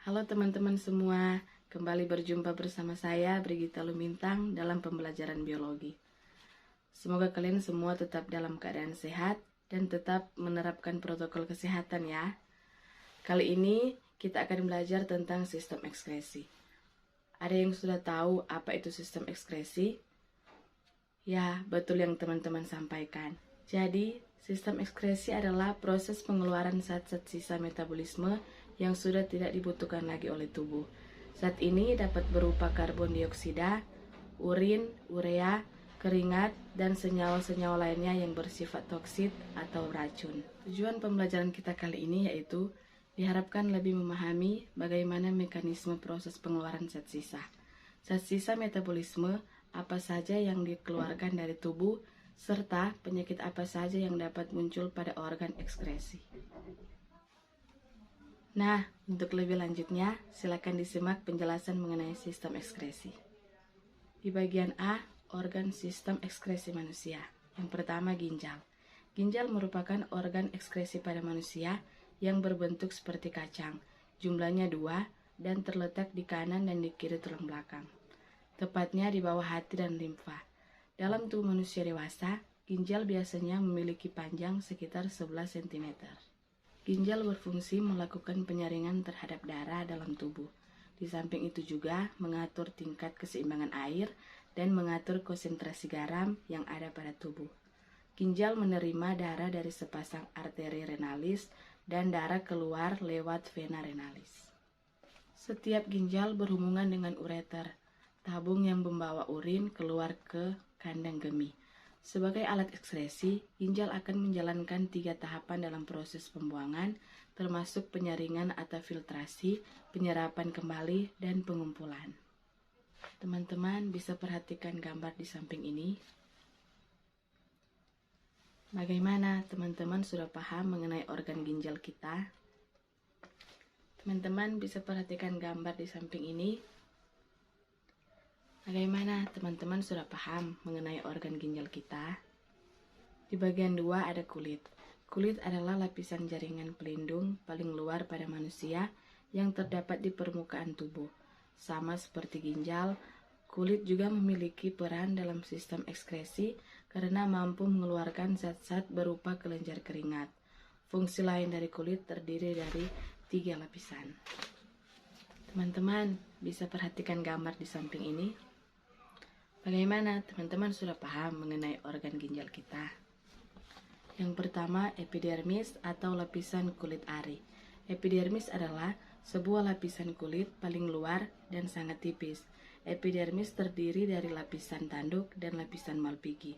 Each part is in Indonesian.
Halo teman-teman semua, kembali berjumpa bersama saya Brigita Lumintang dalam pembelajaran biologi. Semoga kalian semua tetap dalam keadaan sehat dan tetap menerapkan protokol kesehatan ya. Kali ini kita akan belajar tentang sistem ekskresi. Ada yang sudah tahu apa itu sistem ekskresi? Ya, betul yang teman-teman sampaikan. Jadi, sistem ekskresi adalah proses pengeluaran zat-zat sisa metabolisme yang sudah tidak dibutuhkan lagi oleh tubuh. Zat ini dapat berupa karbon dioksida, urin, urea, keringat, dan senyawa-senyawa lainnya yang bersifat toksit atau racun. Tujuan pembelajaran kita kali ini yaitu diharapkan lebih memahami bagaimana mekanisme proses pengeluaran zat sisa. Zat sisa metabolisme apa saja yang dikeluarkan dari tubuh, serta penyakit apa saja yang dapat muncul pada organ ekskresi. Nah, untuk lebih lanjutnya, silakan disimak penjelasan mengenai sistem ekskresi. Di bagian A, organ sistem ekskresi manusia. Yang pertama, ginjal. Ginjal merupakan organ ekskresi pada manusia yang berbentuk seperti kacang. Jumlahnya 2 dan terletak di kanan dan di kiri tulang belakang. Tepatnya di bawah hati dan limfa. Dalam tubuh manusia dewasa, ginjal biasanya memiliki panjang sekitar 11 cm. Ginjal berfungsi melakukan penyaringan terhadap darah dalam tubuh. Di samping itu juga mengatur tingkat keseimbangan air dan mengatur konsentrasi garam yang ada pada tubuh. Ginjal menerima darah dari sepasang arteri renalis dan darah keluar lewat vena renalis. Setiap ginjal berhubungan dengan ureter, tabung yang membawa urin keluar ke kandang kemih. Sebagai alat ekskresi, ginjal akan menjalankan 3 tahapan dalam proses pembuangan, termasuk penyaringan atau filtrasi, penyerapan kembali, dan pengumpulan. Teman-teman bisa perhatikan gambar di samping ini. Bagaimana teman-teman sudah paham mengenai organ ginjal kita? Teman-teman bisa perhatikan gambar di samping ini. Bagaimana teman-teman sudah paham mengenai organ ginjal kita? Di bagian 2 ada kulit. Kulit adalah lapisan jaringan pelindung paling luar pada manusia yang terdapat di permukaan tubuh. Sama seperti ginjal, kulit juga memiliki peran dalam sistem ekskresi karena mampu mengeluarkan zat-zat berupa kelenjar keringat. Fungsi lain dari kulit terdiri dari 3 lapisan. Teman-teman bisa perhatikan gambar di samping ini. Bagaimana teman-teman sudah paham mengenai organ ginjal kita? Yang pertama, epidermis atau lapisan kulit ari. Epidermis adalah sebuah lapisan kulit paling luar dan sangat tipis. Epidermis terdiri dari lapisan tanduk dan lapisan Malpighi.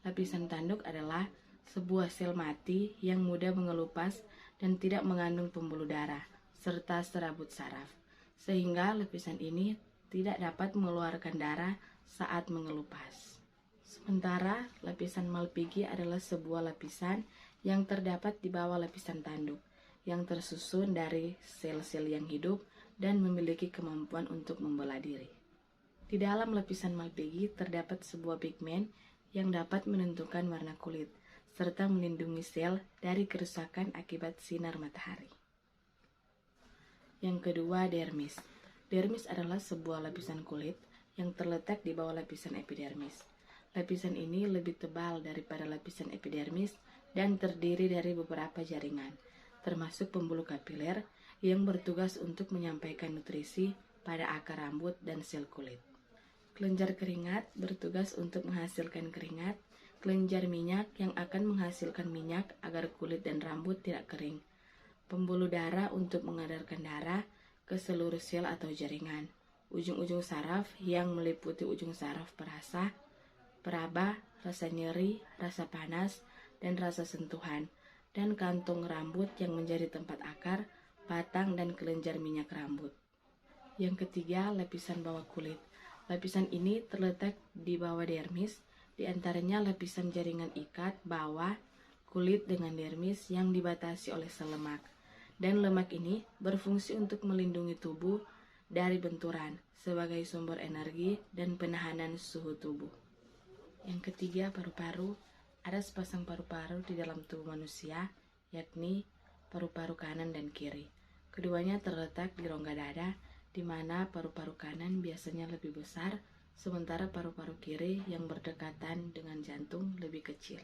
Lapisan tanduk adalah sebuah sel mati yang mudah mengelupas dan tidak mengandung pembuluh darah, serta serabut saraf. Sehingga lapisan ini tidak dapat mengeluarkan darah saat mengelupas. Sementara lapisan Malpighi adalah sebuah lapisan yang terdapat di bawah lapisan tanduk, yang tersusun dari sel-sel yang hidup dan memiliki kemampuan untuk membela diri. Di dalam lapisan Malpighi terdapat sebuah pigmen yang dapat menentukan warna kulit, serta melindungi sel dari kerusakan akibat sinar matahari. Yang kedua, dermis. Dermis adalah sebuah lapisan kulit yang terletak di bawah lapisan epidermis. Lapisan ini lebih tebal daripada lapisan epidermis dan terdiri dari beberapa jaringan, termasuk pembuluh kapiler yang bertugas untuk menyampaikan nutrisi pada akar rambut dan sel kulit. Kelenjar keringat bertugas untuk menghasilkan keringat, kelenjar minyak yang akan menghasilkan minyak agar kulit dan rambut tidak kering, pembuluh darah untuk mengedarkan darah ke seluruh sel atau jaringan, ujung-ujung saraf yang meliputi ujung saraf perasa, peraba, rasa nyeri, rasa panas, dan rasa sentuhan, dan kantong rambut yang menjadi tempat akar, batang, dan kelenjar minyak rambut. Yang ketiga, lapisan bawah kulit. Lapisan ini terletak di bawah dermis, di antaranya lapisan jaringan ikat bawah kulit dengan dermis yang dibatasi oleh sel lemak. Dan lemak ini berfungsi untuk melindungi tubuh dari benturan sebagai sumber energi dan penahanan suhu tubuh. Yang ketiga, paru-paru. Ada sepasang paru-paru di dalam tubuh manusia, yakni paru-paru kanan dan kiri. Keduanya terletak di rongga dada, di mana paru-paru kanan biasanya lebih besar, sementara paru-paru kiri yang berdekatan dengan jantung lebih kecil.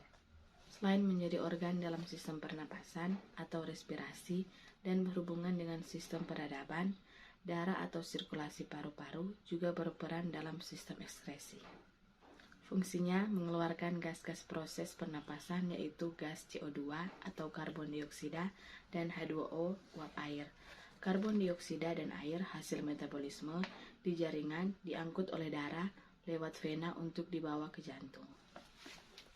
Selain menjadi organ dalam sistem pernapasan atau respirasi dan berhubungan dengan sistem peradaban, darah atau sirkulasi paru-paru juga berperan dalam sistem ekskresi. Fungsinya mengeluarkan gas-gas proses pernapasan yaitu gas CO2 atau karbon dioksida dan H2O uap air. Karbon dioksida dan air hasil metabolisme di jaringan diangkut oleh darah lewat vena untuk dibawa ke jantung.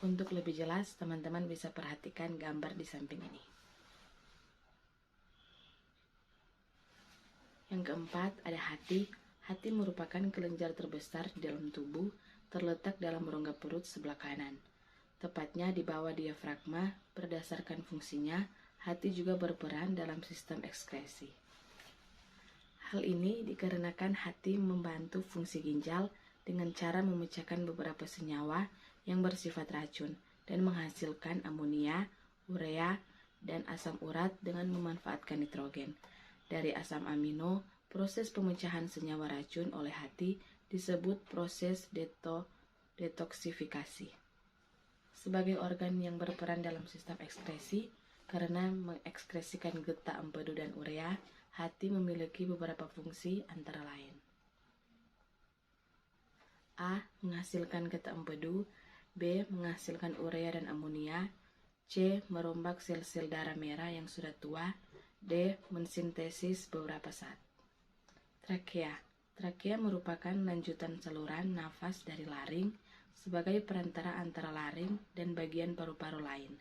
Untuk lebih jelas, teman-teman bisa perhatikan gambar di samping ini. Yang keempat, ada hati. Hati merupakan kelenjar terbesar di dalam tubuh, terletak dalam rongga perut sebelah kanan. Tepatnya di bawah diafragma, berdasarkan fungsinya, hati juga berperan dalam sistem ekskresi. Hal ini dikarenakan hati membantu fungsi ginjal dengan cara memecahkan beberapa senyawa yang bersifat racun dan menghasilkan amonia, urea, dan asam urat dengan memanfaatkan nitrogen. Dari asam amino, proses pemecahan senyawa racun oleh hati disebut proses detoksifikasi. Sebagai organ yang berperan dalam sistem ekskresi, karena mengekskresikan getah empedu dan urea, hati memiliki beberapa fungsi antara lain. A. Menghasilkan getah empedu. B. Menghasilkan urea dan amonia. C. Merombak sel-sel darah merah yang sudah tua. D. Mensintesis beberapa zat. Trakea. Trakea merupakan lanjutan saluran nafas dari laring sebagai perantara antara laring dan bagian paru-paru lain.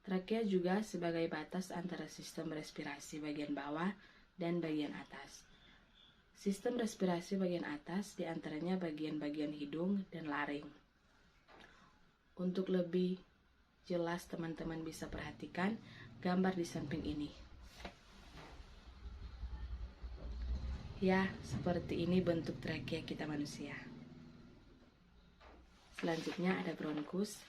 Trakea juga sebagai batas antara sistem respirasi bagian bawah dan bagian atas. Sistem respirasi bagian atas diantaranya bagian-bagian hidung dan laring. Untuk lebih jelas teman-teman bisa perhatikan gambar di samping ini. Ya, seperti ini bentuk trakea kita manusia. Selanjutnya ada bronkus.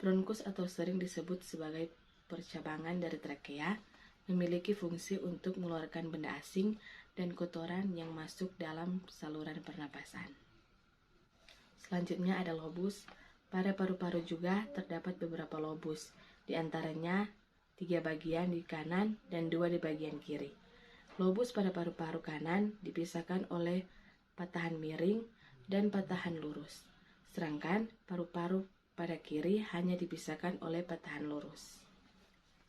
Bronkus atau sering disebut sebagai percabangan dari trakea, memiliki fungsi untuk mengeluarkan benda asing dan kotoran yang masuk dalam saluran pernapasan. Selanjutnya ada lobus. Pada paru-paru juga terdapat beberapa lobus, di antaranya 3 bagian di kanan dan 2 di bagian kiri. Lobus pada paru-paru kanan dipisahkan oleh patahan miring dan patahan lurus, sedangkan paru-paru pada kiri hanya dipisahkan oleh patahan lurus.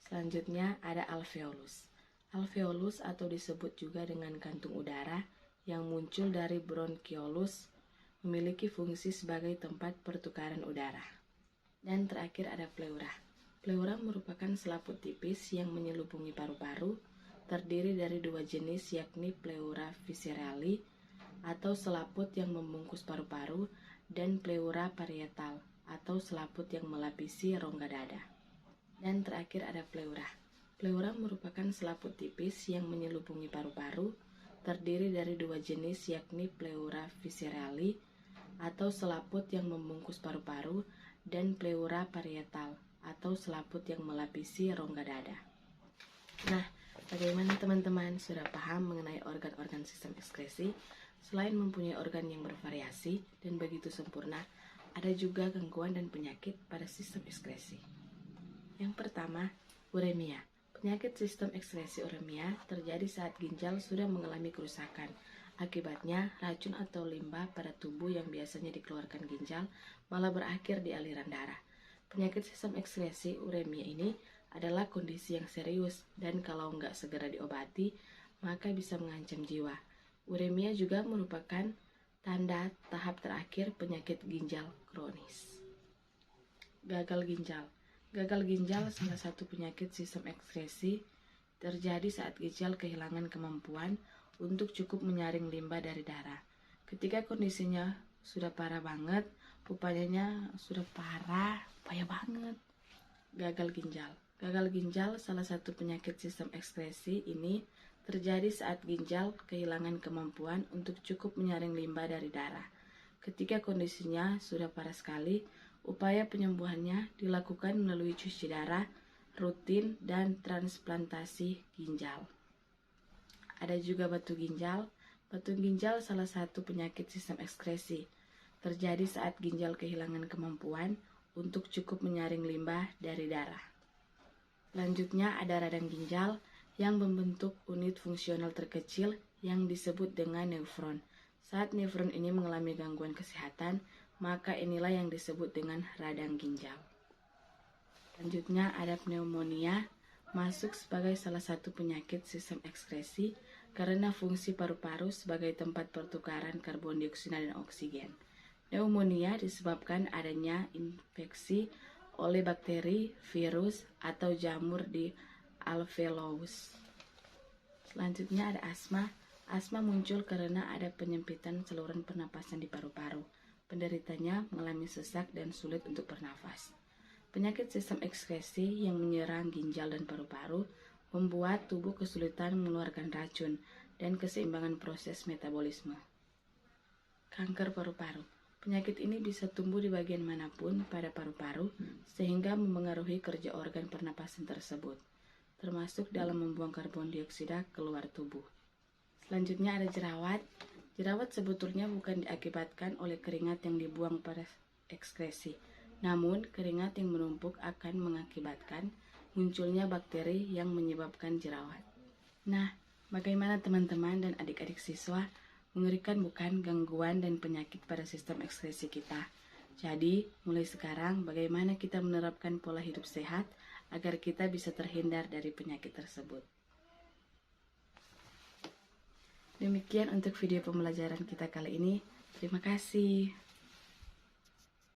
Selanjutnya ada alveolus. Alveolus atau disebut juga dengan kantung udara yang muncul dari bronkiolus memiliki fungsi sebagai tempat pertukaran udara. Dan terakhir ada pleura. Pleura merupakan selaput tipis yang menyelubungi paru-paru, terdiri dari 2 jenis yakni pleura viscerali atau selaput yang membungkus paru-paru dan pleura parietal atau selaput yang melapisi rongga dada. Dan terakhir ada pleura. Pleura merupakan selaput tipis yang menyelubungi paru-paru, terdiri dari 2 jenis yakni pleura viscerali atau selaput yang membungkus paru-paru dan pleura parietal atau selaput yang melapisi rongga dada. Nah, bagaimana teman-teman sudah paham mengenai organ-organ sistem ekskresi? Selain mempunyai organ yang bervariasi dan begitu sempurna, ada juga gangguan dan penyakit pada sistem ekskresi. Yang pertama, uremia. Penyakit sistem ekskresi uremia terjadi saat ginjal sudah mengalami kerusakan. Akibatnya, racun atau limbah pada tubuh yang biasanya dikeluarkan ginjal malah berakhir di aliran darah. Penyakit sistem ekskresi uremia ini adalah kondisi yang serius dan kalau nggak segera diobati, maka bisa mengancam jiwa. Uremia juga merupakan tanda tahap terakhir penyakit ginjal kronis. Gagal ginjal. Gagal ginjal salah satu penyakit sistem ekskresi terjadi saat ginjal kehilangan kemampuan untuk cukup menyaring limbah dari darah. Ketika kondisinya sudah parah banget, rupanya sudah payah banget. Gagal ginjal. Gagal ginjal salah satu penyakit sistem ekskresi ini terjadi saat ginjal kehilangan kemampuan untuk cukup menyaring limbah dari darah. Ketika kondisinya sudah parah sekali, upaya penyembuhannya dilakukan melalui cuci darah rutin dan transplantasi ginjal. ada juga batu ginjal. Batu ginjal salah satu penyakit sistem ekskresi. Terjadi saat ginjal kehilangan kemampuan untuk cukup menyaring limbah dari darah. Selanjutnya ada radang ginjal yang membentuk unit fungsional terkecil yang disebut dengan nefron. Saat nefron ini mengalami gangguan kesehatan, maka inilah yang disebut dengan radang ginjal. Selanjutnya ada pneumonia, masuk sebagai salah satu penyakit sistem ekskresi karena fungsi paru-paru sebagai tempat pertukaran karbon dioksida dan oksigen. Pneumonia disebabkan adanya infeksi oleh bakteri, virus, atau jamur di alveolus. Selanjutnya ada asma. Asma muncul karena ada penyempitan saluran pernapasan di paru-paru. Penderitanya mengalami sesak dan sulit untuk bernafas. Penyakit sistem ekskresi yang menyerang ginjal dan paru-paru membuat tubuh kesulitan mengeluarkan racun dan keseimbangan proses metabolisme. Kanker paru-paru. Penyakit ini bisa tumbuh di bagian manapun pada paru-paru sehingga memengaruhi kerja organ pernapasan tersebut, termasuk dalam membuang karbon dioksida keluar tubuh. Selanjutnya ada jerawat. Jerawat sebetulnya bukan diakibatkan oleh keringat yang dibuang pada ekskresi, namun keringat yang menumpuk akan mengakibatkan munculnya bakteri yang menyebabkan jerawat. Nah, bagaimana teman-teman dan adik-adik siswa? Mengerikan bukan gangguan dan penyakit pada sistem ekskresi kita? Jadi, mulai sekarang bagaimana kita menerapkan pola hidup sehat agar kita bisa terhindar dari penyakit tersebut. Demikian untuk video pembelajaran kita kali ini. Terima kasih.